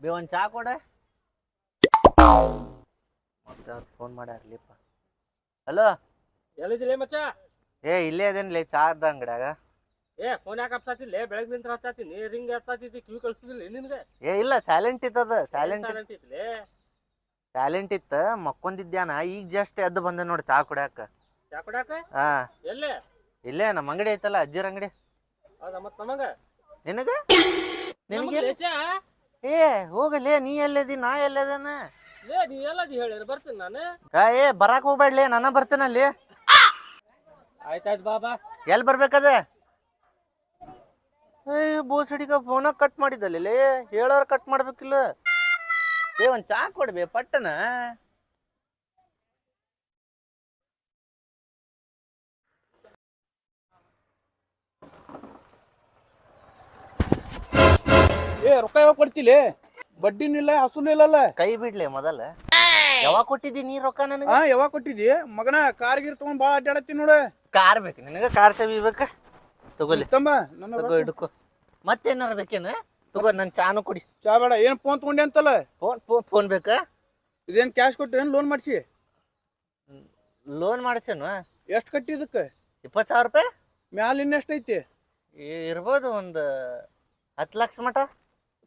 ಬೇ ಒಂದ್ ಚಾ ಕೊಡ. ಮತ್ತೆ ಅವ್ರು ಫೋನ್ ಮಾಡ್ಯಾರಲಿಪ್ಪ. ಹಲೋ, ಎಲ್ಲಿದ್ದಿಲ್ಲ ಮಚ್ಚ? ಇಲ್ಲೇ ಅದೇನ್ಲಿ ಚಾ ಅರ್ಧ ಅಂಗಡ್ಯಾಗ. ಫೋನ್ ಯಾಕೆ ಹಚ್ಚಾತಿಲ್ಲ? ಬೆಳಗ್ಗೆ ನಿಂತ್ರ ಹಚ್ಚಾತೀನಿ, ರಿಂಗ್ ಹಚ್ಚಾತಿದ್ದಿ, ಕಿವಿ ಕಳ್ಸುದಿಲ್ಲ ನಿನ್ಗೆ? ಇಲ್ಲ ಸೈಲೆಂಟ್ ಇತ್ತದ. ಸೈಲೆಂಟ್ ಇತ್ತಲೇ. ಸೈಲೆಂಟ್ ಇತ್ತ, ಮಕ್ಕೊಂದಿದ್ಯಾನ. ಈಗ ಜಸ್ಟ್ ಎದ್ದು ಬಂದೆ ನೋಡಿ ಚಾ ಕುಡ್ಯಾಕ. ಚಾ ಕುಡ್ಯಾಕ? ಹಾ. ಎಲ್ಲೇ? ಇಲ್ಲೇ ನಮ್ಮ ಅಂಗಡಿ ಐತಲ್ಲ, ಅಜ್ಜಿರ ಅಂಗಡಿ. ಹೌದಾ? ಮತ್ ನಮಗ ನಿನಗ ಹೋಗಲೇ. ನೀ ಎಲ್ಲದಿ, ನಾ ಎಲ್ಲದನ? ನೀ ಎಲ್ಲದಿ ಹೇಳಿ ಬರ್ತೀನಿ ನಾನು. ಬರಾಕ್ ಹೋಗ್ಬೇಡ್ಲಿ, ನಾನ ಬರ್ತೇನಲ್ಲಿ. ಆಯ್ತಾಯ್ತು ಬಾಬಾ. ಎಲ್ಲಿ ಬರ್ಬೇಕದ? ಬೋಸಡಿಗ ಫೋನ ಕಟ್ ಮಾಡಿದಲ್ಲಿ, ಹೇಳೋರ್ ಕಟ್ ಮಾಡ್ಬೇಕಿಲ್ಲ. ಒಂದ್ ಚಾ ಕೊಡ್ಬೇ ಪಟ್ಟನ. ರೊಕ್ಕ ಯಾವಾಗ ಕೊಡ್ತಿಲಿ? ಬಡ್ಡಿನೂ ಇಲ್ಲ, ಹಸುನು ಇಲ್ಲಲ್ಲ. ಕೈ ಬಿಡ್ಲಿ ಮೊದಲ. ಯಾವಾಗ ಕೊಟ್ಟಿದ್ದಿ ನೀ ರೊಕ್ಕ ನನಗ? ಯಾವಾಗ ಕೊಟ್ಟಿದ್ದಿ ಮಗನ? ಕಾರ್ ಗಿರ್ ತಗೊಂಡ್ ಬಾ ಅಡ್ಡಾಡತ್ತಿ ನೋಡ. ಕಾರ್ ಬೇಕು ನಿನಗ? ಕಾರ್ ಚಾವಿ ಬೇಕ? ತಗೋಲಿ, ತಗೋ ಹಿಡ್ಕೊ. ಮತ್ತೇನಾರ ಬೇಕೇನ? ತಗೋ, ನನ್ ಚಾನು ಕೊಡಿ. ಚಾ ಬೇಡ. ಏನ್ ಫೋನ್ ತಗೊಂಡಿ ಅಂತಲ್ಲ? ಫೋನ್ ಬೇಕಾ? ಇದೇನ್ ಕ್ಯಾಶ್ ಕೊಟ್ಟು ಏನ್ ಲೋನ್ ಮಾಡಿಸಿ? ಲೋನ್ ಮಾಡಿಸೇನು? ಎಷ್ಟ್ ಕಟ್ಟಿ ಇದಕ್ಕೆ? 20,000 ರೂಪಾಯಿ ಮ್ಯಾಲ ಇನ್ನ ಎಷ್ಟ್ ಐತಿ? ಇರ್ಬೋದು, ಒಂದು 10 ಲಕ್ಷ ಮಟ.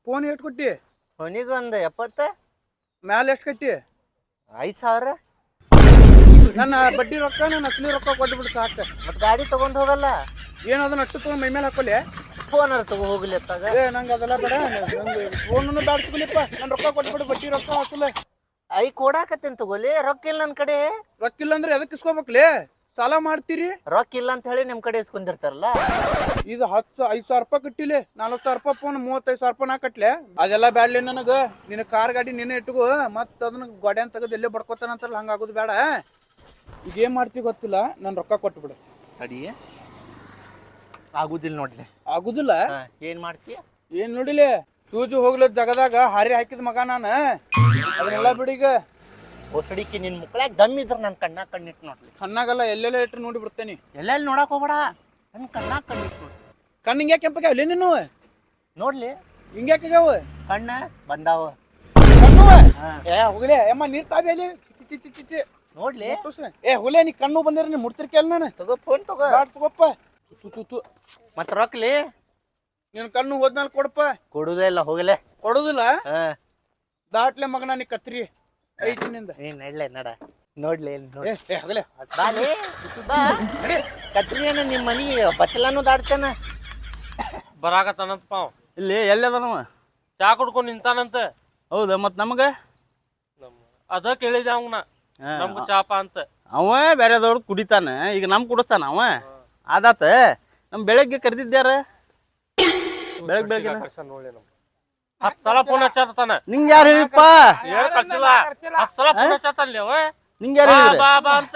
ಫೋನ್ ಎಷ್ಟ್ ಕೊಟ್ಟಿ? ಫೋನಿಗೆ ಒಂದು 70. ಮ್ಯಾಲ ಎಷ್ಟ್ ಕಟ್ಟಿ? 5,000. ನನ್ನ ಬಡ್ಡಿ ರೊಕ್ಕ, ನನ್ನ ಅಸಲಿ ರೊಕ್ಕ ಕೊಟ್ಟು ಬಿಡು ಸಾಕ. ಮತ್ ಗಾಡಿ ತಗೊಂಡ್ ಹೋಗಲ್ಲ? ಏನ್ ಅದನ್ನ ಅಟ್ಟು ತಗೊಂಡ್ ಮೈ ಮೇಲೆ ಹಾಕೊಲೆ? ಫೋನ್ ತಗೋ ಹೋಗ್ಲಿ ಅತ್ತಾಗ. ನಂಗೆ ಅದೆಲ್ಲ ಬೇಡ. ಫೋನ್ ಬ್ಯಾಡ್ಸ್ಕೊಲಿಪ್ಪ. ನನ್ ರೊಕ್ಕ ಕೊಟ್ಬಿಡು, ಬಡ್ಡಿ ರೊಕ್ಕ ಅಸಲ. ಕೊಡಾಕತ್ತೇನ್ ತಗೋಲಿ. ರೊಕ್ಕ ಇಲ್ಲ ನನ್ ಕಡೆ. ರೊಕ್ಕ ಇಲ್ಲ ಅಂದ್ರೆ ಎದಕ್ ಇಸ್ಕೋಬೇಕ್ಲಿ? ಸಾಲ ಮಾಡ್ತೀರಿ? ರೊಕ್ಕ ಇಲ್ಲ ಅಂತ ಹೇಳಿ ನಿಮ್ ಕಡೆ ಇಸ್ಕೊಂಡಿರ್ತಾರಲ್ಲ. ಇದು 5,000 ರೂಪಾಯಿ ಕಟ್ಟಿಲಿ. 40,000 ರೂಪಾಯಿ ಫೋನ್, 35,000 ರೂಪಾಯಿ ನಾ ಕಟ್ಲೆ. ಅದೆಲ್ಲ ಬ್ಯಾಡ್ಲಿ ನನಗ. ನಿನ್ನ ಕಾರ್ ಗಾಡಿ ನಿನ್ನೆ ಇಟ್ಕೋ, ಮತ್ ಅದನ್ನ ಗಾಡಿ ತೆಗೆದು ಎಲ್ಲೇ ಬಡ್ಕೋತಾನಂತಾರಲ್ಲ, ಹಂಗ ಆಗೋದು ಬೇಡ. ಈಗ ಏನ್ ಮಾಡ್ತಿ ಗೊತ್ತಿಲ್ಲ, ನನ್ ರೊಕ್ಕ ಕೊಟ್ಬಿಡು. ಅಡಿ ಆಗುದಿಲ್ಲ ನೋಡ್ಲಿ. ಆಗುದಿಲ್ಲ? ಏನ್ ಮಾಡ್ತೀಯ? ಏನ್ ನೋಡಿಲಿ, ಸೂಜಿ ಹೋಗ್ಲ ಜಗದಾಗ ಹಾರಿ ಹಾಕಿದ ಮಗ ನಾನು. ಅದನ್ನೆಲ್ಲ ಬಿಡೀಗ. ಹೊಸಡಿಕೆ ನಿನ್ ಮುಕ್ಳಾಗ ದಮ್ ಇದ್ರ ನನ್ ಕಣ್ಣಾಗ ಕಣ್ಣಿಟ್ಟು ನೋಡ್ಲಿ. ಕಣ್ಣಾಗಲ್ಲ, ಎಲ್ಲೆಲ್ಲ ಇಟ್ರು ನೋಡಿ ಬಿಡ್ತೇನಿ. ಎಲ್ಲೆಲ್ಲಿ ನೋಡಕ್ ಹೋಗ್ಬೇಡ, ನನ್ ಕಣ್ಣಾಗ ಕಣ್ಣಿಟ್ಟು ನೋಡಿ. ಕಣ್ಣು ಹಿಂಗ್ಯಾಕೆ ಕೆಂಪಾಗ್ಯಾವಲ್ಲ ನೀನು? ನೋಡ್ಲಿ, ಹಿಂಗ್ಯಾಕಾಗ್ಯಾವ ಕಣ್ಣ ಬಂದಾವ. ಕಣ್ಣು ಹೋಗ್ಲಿ ಅಮ್ಮ, ನೀರ್ ತಾಬೇಲಿ. ಚಿಚ್ಚಿ ನೋಡ್ಲಿ. ಹೋಗ್ಲೇ, ನೀ ಕಣ್ಣು ಬಂದಿರ ನೀ ಮುಡ್ತಿರ್ಕಲ್ಲ. ನಾನು ತಗೋ, ಫೋನ್ ತಗೋ. ತಗೋಪ್ಪ. ಮತ್ ರೊಕ್ಲಿ ನಿನ್ ಕಣ್ಣು ಹೋದ್ಮೇಲೆ ಕೊಡಪ್ಪ. ಕೊಡುದೇ ಇಲ್ಲ, ಹೋಗಲೇ. ಕೊಡುದಿಲ್ಲ? ದಾಟ್ಲೆ ಮಗನ, ನೀ ಕತ್ರಿ ಐತಿ ನಿಂದ. ನಡ್ಲೆ ನಡ ನೋಡ್ಲಿ. ಹೋಗ್ಲೇ ಕತ್ರಿ ಏನ ನಿಮ್ ಮನಿ ಬಚ್ಚಲಾನು ದಾಡ್ತಾನ. ಬರಾಕತ್ತಾನಂತ ಇಲ್ಲಿ ಎಲ್ಲದನವ? ಚಾ ಕುಡ್ಕೊಂಡ್ ನಿಂತಾನಂತ. ಹೌದಾ? ಮತ್ ನಮಗ ಅದ ಕೇಳಿದೆ ಅವನ, ನಮ್ಗ ಚಾಪ ಅಂತ. ಅವ ಬೇರೆದವ್ರ ಕುಡಿತಾನ, ಈಗ ನಮ್ ಕುಡಿಸ್ತಾನ ಅವ. ಆದಾತ. ನಮ್ ಬೆಳಗ್ಗೆ ಕರೆದಿದ್ದಾರ. ಬೆಳಗ್ಗೆ ನೋಡಿ, 10 ಸಲ ಫೋನ್ ಹಚ್ಚಾತಾನ. ನಿಂಗ ಯಾರು ಹೇಳಿಪ್ಪ? ಕಳ್ಸಿಲ್ಲ. 10 ಸಲ ಫೋನ್ ಹಚ್ಚಾತಾನ್ಲಿ ಅವ. ನಿಂಗ ಯಾರು ಹೇಳಿದ್ರು? ಬಾ ಅಂತ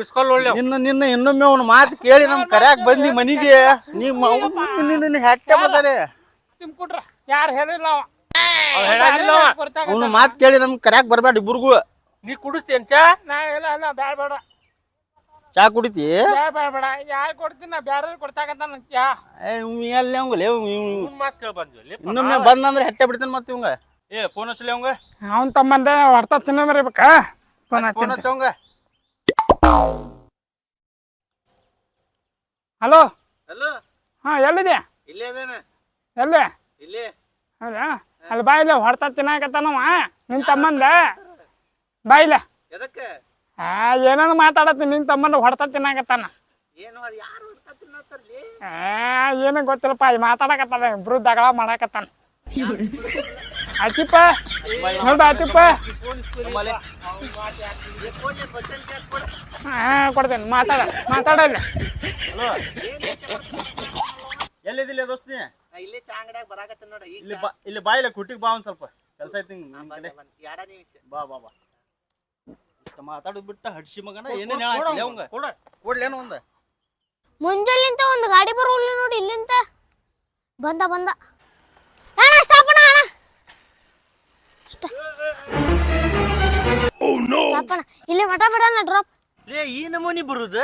ಮಿಸ್ ಕಾಲ್ ನೋಡ್ಲಿ. ನಿನ್ನ ಇನ್ನೊಮ್ಮೆ ಅವ್ನ ಮಾತು ಕೇಳಿ ನಮ್ ಕರ್ಯಾಕ್ ಬಂದಿ ಮನಿಗೆ. ನಿನ್ನ ಹೆಟ್ಟೆ ಬರ್ತಾರೆ. ಯಾರು ಹೇಳಿಲ್ಲ ಅವ್ನ ಮಾತು ಕೇಳಿ ನಮ್ ಕರ್ಯಾಕ್ ಬರ್ಬೇಡ ಇಬ್ಬರಿಗೂ. ನೀ ಕುಡಿಸ್ತೇನ್ ಚಾ? ನಾ ಇಲ್ಲ ಬೇಡ. ಚಾ ಕುಡಿತಿ? ಬೇಡ. ಯಾರು ಕೊಡ್ತೀನಿ? ನಾ ಬ್ಯಾರ ಕೊಡ್ತಾಕತ್ತಾನ ಚಾ. ಇನ್ನೊಮ್ಮೆ ಬಂದಂದ್ರೆ ಹೆಟ್ಟೆ ಬಿಡ್ತೇನೆ ಮತ್ತೆ ಇವಂಗ. ಫೋನ್ ಹಚ್ಚಲಿ ಅವಂಗ. ಅವನ್ ತಮ್ಮಂದ ಹೊಡ್ತಾ ತಿನ್ನಬೇಕ. ಫೋನ್ ಹಚ್ಚವಂಗ. ಹಲೋ. ಹಲೋ. ಎಲ್ಲಿದೆ? ಇಲ್ಲೇ ಅದೇನ. ಎಲ್ಲಿ? ಇಲ್ಲೇ. ಹೌದಾ? ಅಲ್ಲಿ ಬಾ, ಇಲ್ಲ ಹೊಡ್ತಾ ತಿನ್ನಾಕತ್ತಾನವ ನಿನ್ ತಮ್ಮಂದ. ಬಾ ಇಲ್ಲ. ಎದಕ್ಕೆ? ಏನೇನು ಮಾತಾಡತ್ತಿ, ನಿನ್ ತಮ್ಮಂದ ಹೊಡ್ತಾ ತಿನ್ನಾಕತ್ತಾನ. ಏನು ಗೊತ್ತಿಲ್ಲಪ್ಪ, ಮಾತಾಡಕತ್ತಾನ. ಇಬ್ರು ದಗಳ ಮಾಡಾಕತ್ತಾನ. ಆಚಿಪ್ಪ ನೋಡ, ಆಚಿಪ್ಪ. ಕೊಡ್ತೇನೆ, ಮಾತಾಡಲ್ಲ. ಎಲ್ಲಿದಿಲ್ಲ ದೋಸ್ತಿ? ಇಲ್ಲೇ ಚಾ ಅಂಗಡ್ಯಾಗ ಬರಾಕತ್ತ ನೋಡ. ಇಲ್ಲಿ ಬಾ, ಇಲ್ಲ ಕುಟ್ಟಿಗೆ ಬಾ. ಒಂದ್ ಸ್ವಲ್ಪ ಕೆಲಸ ಐತಿ. ಬಾ ಬಾ ಬಾ. ಮಾತಾಡೋದ್ ಬಿಟ್ಟ ಹಡ್ಸಿ ಮಗನ. ಏನೇನ್ ಅವಂಗ ಕೊಡ್ಲೇನು ಒಂದ? ಮುಂಜಾಲಿಂತ ಒಂದು ಗಾಡಿ ಬರೋಲ್ಲ ನೋಡಿ. ಇಲ್ಲಿಂತ ಬಂದ ಇಲ್ಲಿ ಮಠ ಬಿಡಣ ಡ್ರಾಪ್. ಈ ನಮೂನಿ ಬರುದ?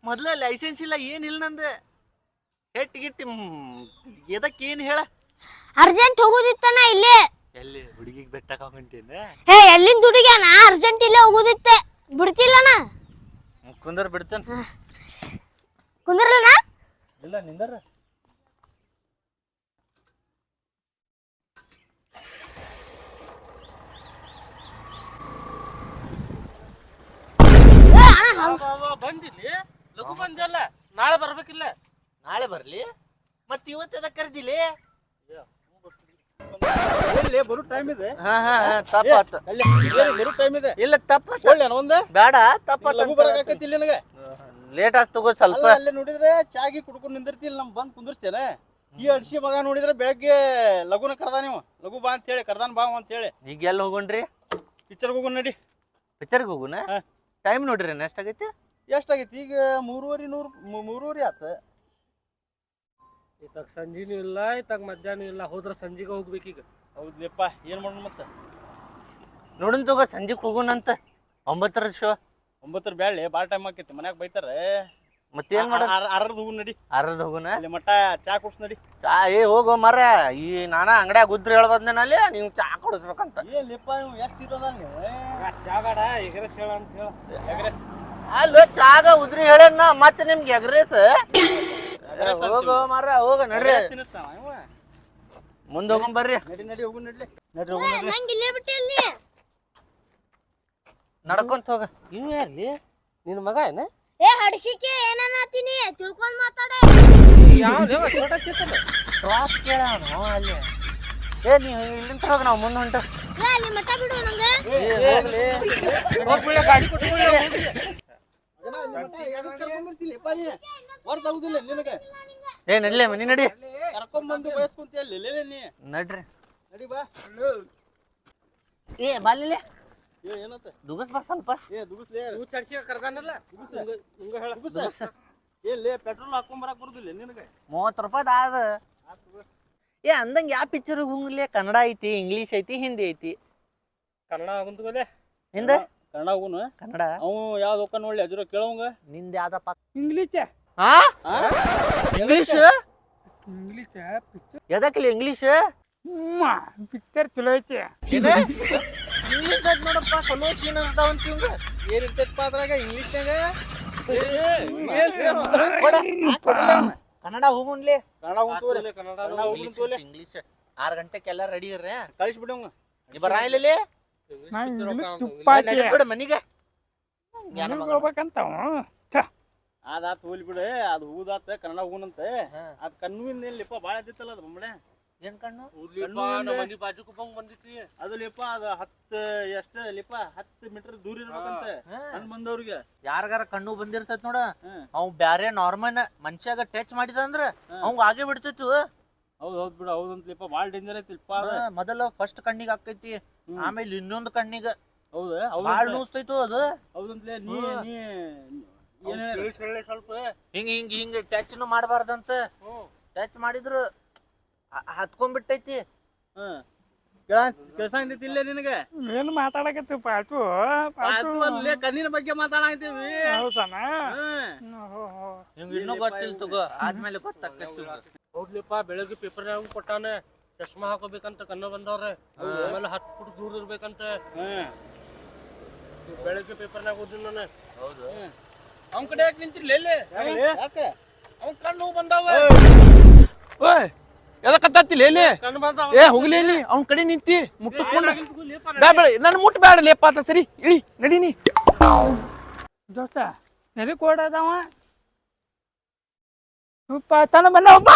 ಮೊದ್ಲ ಲೈಸೆನ್ಸ್ ಇಲ್ಲ, ಏನಿಲ್ಲ ನಂದ. ಹೆಟ್ ಗಿಟ್ಟಿ ಎದಕ್ಕೆ ಏನು ಹೇಳ? ಅರ್ಜೆಂಟ್ ಹೋಗೋದಿತ್ತನ ಇಲ್ಲೇ. ಎಲ್ಲಿ ಹುಡುಗಿಗೆ ಬೆಟ್ಟಕ್ಕೆ ಹೊಂಟೇನ? ಹೇ ಎಲ್ಲಿಂದ ಹುಡುಗ್ಯಾನ? ಅರ್ಜೆಂಟ್ ಇಲ್ಲೇ ಹೋಗೋದಿತ್ತೆ. ಬಿಡ್ತಿಲ್ಲನ? ಕುಂದರ್ ಬಿಡ್ತೇನೆ. ಕುಂದ್ರಲ್ಲನ? ಇಲ್ಲ ನಿಂದರ. ಬಂದಿಲ್ಲಿ ಲಘು ಬಂದಲ್ಲ, ನಾಳೆ ಬರ್ಬೇಕಿಲ್ಲ? ನಾಳೆ ಬರ್ಲಿ ಮತ್ ಇವತ್ತದ ಕರ್ದಿಲಿ. ಬರೋ ಟೈಮ್ ಇದೆ. ತಪ್ಪಾತ. ಬರೋ ಟೈಮ್ ಇದೆ. ಇಲ್ಲ ತಪ್ಪ ಒಂದ ಬೇಡ ತಪ್ಪಾತ. ಲಘು ಬರಕಾಕೈತಿ ಇಲ್ಲಿ ನನಗೆ. ಲೇಟ್ ಆಸ್ ತಗೋ ಸ್ವಲ್ಪ. ಅಲ್ಲೇ ನೋಡಿದ್ರೆ ಚಾಗಿ ಕುಡ್ಕೊಂಡು ನಿಂದಿರ್ತಿಲ್ಲ, ನಮ್ ಬಂದ್ ಕುಂದಿರ್ತೇನೆ. ಈ ಅಡ್ಸಿ ಮಗ ನೋಡಿದ್ರೆ ಬೆಳಗ್ಗೆ ಲಘುನ ಕರ್ದ ನೀವು, ಲಘು ಬಾ ಅಂತ ಹೇಳಿ ಕರ್ದಾನ್ ಬಾ ಅಂತ ಹೇಳಿ. ಈಗ ಎಲ್ಲಿ ಹೋಗೋಣ್ರಿ? ಪಿಕ್ಚರ್ಗೆ ಹೋಗೋಣ ನಡಿ. ಪಿಕ್ಚರ್ಗೆ ಹೋಗುನ? ಟೈಮ್ ನೋಡ್ರಿ ಎಷ್ಟಾಗೈತಿ? ಎಷ್ಟಾಗೈತಿ ಈಗ? 3:30 ಆತ. ಇತ್ತಾಗ ಸಂಜಿನೂ ಇಲ್ಲ, ಇತ್ತಾಗ ಮಧ್ಯಾಹ್ನ ಇಲ್ಲ. ಹೋದ್ರ ಸಂಜಿಗೆ ಹೋಗ್ಬೇಕೀಗ. ಹೌದ್ಲಿಪ್ಪ, ಏನ್ ಮಾಡೋಣ ಮತ್ತೆ? ನೋಡನ್ ತಗೋ, ಸಂಜೆಗ್ ಹೋಗುನಂತ. 9ರ ಶೋ. 9 ಬ್ಯಾಳೆ ಬಾಳ ಟೈಮ್ ಆಕೈತಿ, ಮನ್ಯಾಗ ಬೈತಾರ. ಮತ್ತೇನ್ ಮಾಡ? 6 ಹೋಗುಣ ನಡಿ. 6 ಹೋಗುನ? ಅಲ್ಲಿ ಮಟ್ಟ ಚಾ ಕುಡ್ಸ್ ನಡಿ. ಚಾ ಹೋಗೋ ಮರ. ಈ ನಾನ ಅಂಗಡ್ಯಾಗ ಉದ್ರಿ ಹೇಳ ಬಂದೇನಲ್ಲಿ ನೀವು ಚಾ ಕೊಡಿಸ್ಬೇಕಂತ. ಏನ್ಲಿಪ್ಪ ನೀವು ಎಷ್ಟು ಇದ್ದದ ನೀವು? ಚಾ ಬೇಡ, ಎಗ್ರೆಸ್ ಹೇಳ ಅಂತ ಹೇಳ. ಎಗ್ರೆಸ್ ಅಲ್ಲೋ ಚಾಗ ಉದ್ರಿ ಹೇಳೇನ ಮತ್ತೆ ನಿಮ್ಗೆ ಎಗ್ರೆಸ್? ಹೋಗೋ ಮರ, ಹೋಗ ನಡ್ರಿ. ತಿನ್ನಿಸ್ತಾನ ಇವ. ಮುಂದೆ ಹೋಗೋಣ ಬರ್ರಿ. ನಡಿ ಹೋಗುಣ ನಡ್ಲಿ. ನಡ್ರಿ ಹೋಗುಣ ನಡ್ರಿ. ನಂಗೆ ಇಲ್ಲೇ ಬಿಟ್ಟೆ ಅಲ್ಲಿ. ನಡ್ಕೊಂತ ಹೋಗ. ಇವ್ ಯಾರ್ಲಿ? ನಿನ್ ಮಗ ಏನ? ಏ ಹಡ್ಸಿಕೆ ಏನನ್ನತೀನಿ ತಿಳ್ಕೊಂಡ್ ಮಾತಾಡೆ. ಯಾವ ಚೋಟ ಚಿತ್ತಲ್ಲ ಡ್ರಾಪ್ ಕೇಳೋಣ ಅಲ್ಲಿ. ನೀವು ಇಲ್ಲಿಂದ ಹೋಗ, ನಾವು ಮುಂದೆ ಹೊಂಟ. ಏ ಅಲ್ಲಿ ಮಠ ಬಿಡು ನಂಗೆ. ಹೋಗ್ಲಿ. ಹೋಗ್ಬಿಡ, ಗಾಡಿ ಕೊಟ್ಬಿಡ. ನಡ್ಲೆ ಮನಿ ನಡಿ. ಕರ್ಕೊಂಬಂದು ಬಯಸ್ಕೊಂತಿಯಲ್ಲ ನೀ. ನಡ್ರಿ ನಡಿ ಬಾ. ಬಾಲಿಲೆ ಏನತ್ತ? ದುಗಸ್ ಬಾ ಸ್ವಲ್ಪ. ದುಗುಸ್ಲೇ. ಇವ್ ಚಡ್ಸಿ ಕರ್ದಾನಲ್ಲ, ಹಿಂಗ ಹೇಳ. ಎಲ್ಲಿ ಪೆಟ್ರೋಲ್ ಹಾಕೊಂಬರಕ್ ಬರುದಿಲ್ಲ ನಿನಗೆ? 30 ರೂಪಾಯಿ ಆದ. ಅಂದಂಗ ಯಾವ ಪಿಕ್ಚರ್ ಹೋಗ್ಲಿ? ಕನ್ನಡ ಐತಿ, ಇಂಗ್ಲೀಷ್ ಐತಿ, ಹಿಂದಿ ಐತಿ. ಕನ್ನಡ ಆಗುಂತಗೋಲೆ ಹಿಂದ ಕನ್ನಡ ಹೋಗುನು. ಕನ್ನಡ ಅವ್ ಯಾವ್ದು ಹೋಗ್ಕ ನೋಡ್ಲಿ ಅಜುರ ಕೇಳವಂಗ. ನಿಂದ ಯಾವ್ದಪ್ಪ? English English English picture. ಎದಕ್ಲಿ ಇಂಗ್ಲೀಷ್? ಪಿಕ್ಚರ್ ಚಲೋ ಐತಿ. ಇಂಗ್ಲೀಷ್ ನೋಡಪ್ಪ, ಚಲೋ ಸೀನ್ ಅದಾವಂತ. ಏನಿರ್ತೈತಪ್ಪ ಅದ್ರಾಗ ಇಂಗ್ಲೀಷ್ನಾಗ? ಕನ್ನಡ ಹೋಗುನ್ಲಿ. ಕನ್ನಡ ಹೋಗ್ತೋರಿ. ಕನ್ನಡ ಇಂಗ್ಲೀಷ್ 6 ಗಂಟೆಗೆಲ್ಲ ರೆಡಿ ಇರ್ರಿ. ಕಳಿಸ್ಬಿಡವಂಗ. ನೀ ಬರ ಇಲ್ಲಿ ಬಿಡ ಮನಿಗೆ ಹೋಗ್ಬೇಕಂತ. ಅದಾತ್ ಹೋಗ್ಲಿ ಬಿಡ, ಅದು ಹೂದಾತ. ಕನ್ನಡ ಹೂನಂತ. ಅದ್ ಕಣ್ಣುವಿನ ಏನ್ಲಿಪ್ಪ ಬಾಳ ಇದ್ದಿತ್ತಲ್ಲ ಅದು ಬೊಂಬಳೆ. ಏನ್ ಕಣ್ಣು? ಮಂದಿ ಬಾಜುಕು ಬಂಗ್ ಬಂದಿತ್ತಿ. ಅದು ಲಿಪ್ಪ ಅದು 10 ಮೀಟರ್ ದೂರ ಇರ್ಬೇಕಂತ ಕಣ್ ಬಂದವ್ರಿಗೆ. ಯಾರಿಗಾರ ಕಣ್ಣು ಬಂದಿರ್ತೈತ್ ನೋಡ, ಅವ್ ಬ್ಯಾರೆ ನಾರ್ಮಲ್ ಮನುಷ್ಯಾಗ ಟಚ್ ಮಾಡಿದ ಅಂದ್ರ ಅವಂಗ ಆಗೇ ಬಿಡ್ತೈತು. ಹೌದ್ ಬಿಡ, ಹೌದಂತಲಿಪ್ಪ ಬಾಳ ಡೇಂಜರ್ ಐತಿಲ್ಪ. ಮೊದಲ ಫಸ್ಟ್ ಕಣ್ಣಿಗೆ ಆಕೈತಿ, ಆಮೇಲೆ ಇನ್ನೊಂದು ಕಣ್ಣಿಗ. ಹೌದಾ? ಬಾಳ ನೋಸ್ತೈತು ಅದು. ಹೌದಂತ್ಲೇ. ಸ್ವಲ್ಪ ಹಿಂಗ ಹಿಂಗ ಹಿಂಗ ಟಚ್ನು ಮಾಡಬಾರ್ದಂತ. ಟಚ್ ಮಾಡಿದ್ರು ಹತ್ಕೊಂಡ್ಬಿಟ್ಟೈತಿ. ಕೆಲ್ಸಂತೈತಿ ಇಲ್ಲೇ ನಿನಗೆ? ಏನು ಮಾತಾಡಕತ್ತಿ ಪಾಟು? ಅಲ್ಲೇ ಕಣ್ಣಿನ ಬಗ್ಗೆ ಮಾತಾಡಕತ್ತೀವಿ. ಹೌದಾನ? ಹಿಂಗ ಇನ್ನೂ ಗೊತ್ತಿಲ್ಲ ತಗೋ, ಆದ್ಮೇಲೆ ಗೊತ್ತಾಗ್ತೈತಿ. ಹೌದ್ಲಿಪ್ಪ, ಬೆಳಗ್ಗೆ ಪೇಪರ್ನಾಗ ಕೊಟ್ಟಾನ ಚಶ್ಮಾ ಹಾಕೋಬೇಕಂತ ಕಣ್ಣ ಬಂದವ್ರೆ. ಆಮೇಲೆ 10 ಫುಟ್ ದೂರ ಇರ್ಬೇಕಂತ. ಬೆಳಗ್ಗೆ ಪೇಪರ್ನಾಗ ಓದಿನ ನಾನು. ಹೌದು. ಅವ್ನ ಕಡೆ ಯಾಕೆ ನಿಂತಿರ್ಲಿ? ಯಾಕೆ? ಅವ್ನ ಕಣ್ಣು ಬಂದಾವ. ಎದಕತ್ತಿಲ್ಲ ಎಲ್ಲಿ? ಕಣ್ಣು ಬಂದಾವ. ಹೋಗ್ಲಿ ಅವ್ನ ಕಡೆ ನಿಂತಿ ಮುಟ್ಟಿಸ್ಕೊಂಡ. ನನ್ ಮುಟ್ ಬ್ಯಾಡ ಲೇಪ ಅಂತ. ಸರಿ ಇಳಿ ನಡೀನಿ. ದೋಸ್ತ ಎಲ್ಲಿ ಕೊಡದವ? ತನ ಬಂದವ.